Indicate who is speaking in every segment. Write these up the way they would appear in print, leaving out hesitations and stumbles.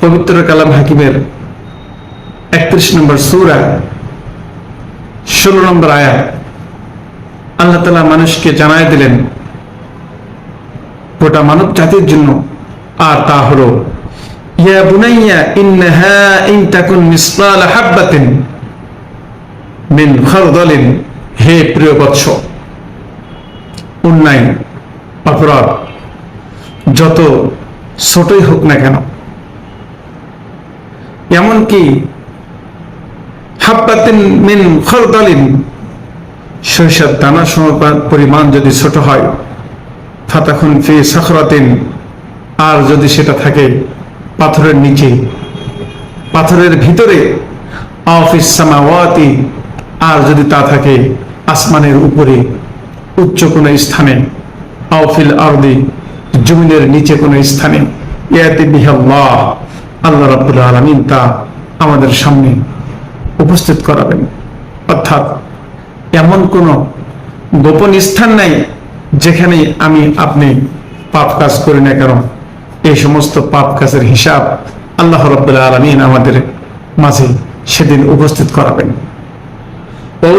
Speaker 1: পবিত্র কালাম হাকিমের 31 নম্বর সূরা 16 নম্বর আয়াত আল্লাহ তাআলা মানুষকে জানায় দিলেন গোটা মানব জাতির জন্য, আর তা হলো ইয়া বুনাইয়া ইন্নাহা ইন তাকুন মিসকালা হাববাতিন মিন খারদালিন, হে প্রিয় বৎস, অন্যায় অপরাধ যত ছোটই হোক না কেন, এমনকি হাব্বাতিন মিন খারদালিন, সরিষার দানা পরিমাণ যদি ছোট হয়, ফাতাকুন ফি সাখরাতিন, আর যদি সেটা থাকে পাথরের নিচে, পাথরের ভিতরে, আও ফিস সামাওয়াতি, আর যদি তা থাকে আসমানের উপরে উচ্চ কোনো স্থানে, আও ফিল আরদি, জমিনের নিচে কোনো স্থানে, ইয়াতি বিহাল্লাহ, আল্লাহ রাব্বুল আলামিন তা আমাদের সামনে উপস্থিত করাবেন। অর্থাৎ এমন কোনো গোপন স্থান নাই যেখানে আমি আপনি পাপ কাজ করি না কেন, এই সমস্ত পাপ কাজের হিসাব আল্লাহ রাব্বুল আলামিন আমাদের মাঝে সেদিন উপস্থিত করাবেন।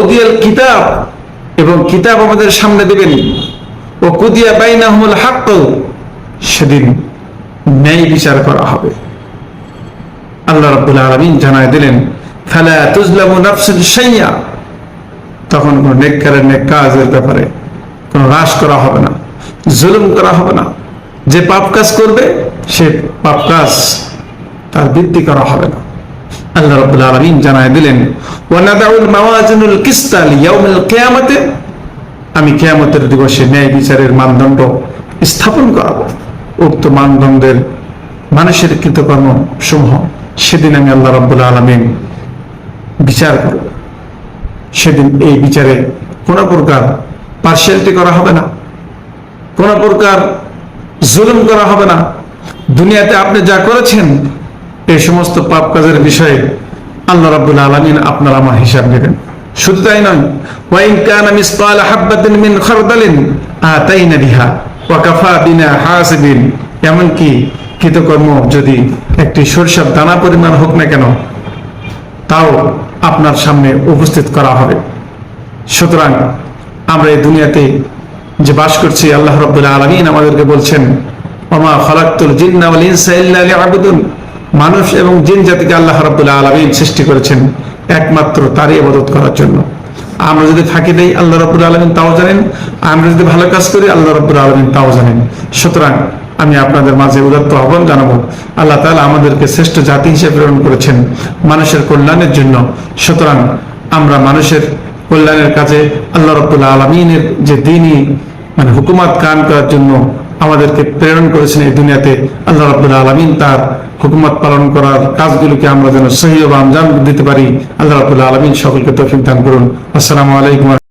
Speaker 1: ওদিয়াল কিতাব, এবং কিতাব আমাদের সামনে দিবেন। ও কুদিয়া বাইনাহুমুল হক, সেদিন ন্যায় বিচার করা হবে। আল্লাহ রাব্বুল আলামিন জানায় দিলেন ফালা তুজলামু নাফসুন শাইয়া, তখন কোন নেককারের নেক কাজের ব্যাপারে কোনো হ্রাস করা হবে না, জুলুম করা হবে না। যে পাপ কাজ করবে সে পাপ কাজ তার বৃদ্ধি করা হবে না। আল্লাহ রাব্বুল আলামিন জানায় দিলেন ওয়া নাদাউল মাওয়াজিনুল কিসতা লিয়াউমিল কিয়ামাতি, আমি কিয়ামতের দিবসে ন্যায় বিচারের মানদণ্ড স্থাপন করাব। উক্ত মানদণ্ডের মানুষের কৃতকর্ম সমূহ সেদিন আমি আল্লাহ রাব্বুল আলামিন বিচার করব। সেদিন এই বিচারে কোন প্রকার পার্সিয়ালিটি করা হবে না, কোন প্রকার জুলুম করা হবে না। দুনিয়াতে আপনি যা করেছেন এই সমস্ত পাপ কাজের বিষয়ে আল্লাহ রাব্বুল আলামিন আপনার আমার হিসাব নেবেন। শুধু তাই নয়, ওয়া ইন কানা মিসকালা হাববাতিন মিন খারদালিন আতাইনা বিহা ওয়া কাফা বিনা হাসিবিন, এমনকি কৃতকর্ম যদি একটি সরিষার দানা পরিমাণ হোক না কেন, তাও আপনার সামনে উপস্থিত করা হবে। সুতরাং আমরা এই দুনিয়াতে যে বাস করছি, আল্লাহ রাব্বুল আলামিন আমাদেরকে বলছেন ওমা খালাকতুল জিন্না ওয়াল ইনসা ইল্লা লিয়াবুদুন, মানুষ এবং জিন জাতিকে আল্লাহ রাব্বুল আলামিন সৃষ্টি করেছেন একমাত্র তারই ইবাদত করার জন্য। আমরা যদি ফাঁকি দেই আল্লাহ রাব্বুল আলামিন তাও জানেন, আমরা যদি ভালো কাজ করি আল্লাহ রাব্বুল আলামিন তাও জানেন। সুতরাং আমি আপনাদের মাঝে উদাত্ত আহ্বান জানাবো, আল্লাহ তাআলা আমাদেরকে শ্রেষ্ঠ জাতি হিসেবে প্রেরণ করেছেন মানুষের কল্যাণের জন্য। সুতরাং আমরা মানুষের কল্যাণের কাজে আল্লাহ রাব্বুল আলামিনের যে দ্বীনি হুকুমাত কায়েম করার জন্য আমাদেরকে প্রেরণ করেছেন এই দুনিয়াতে, আল্লাহ রাব্বুল আলামিন তার হুকুমত পালন করার কাজগুলোকে আমরা যেন সহিভাবে আঞ্জাম দিতে পারি। আল্লাহ রাব্বুল আলামিন সকলকে তৌফিক দান করুন। আসসালামু আলাইকুম।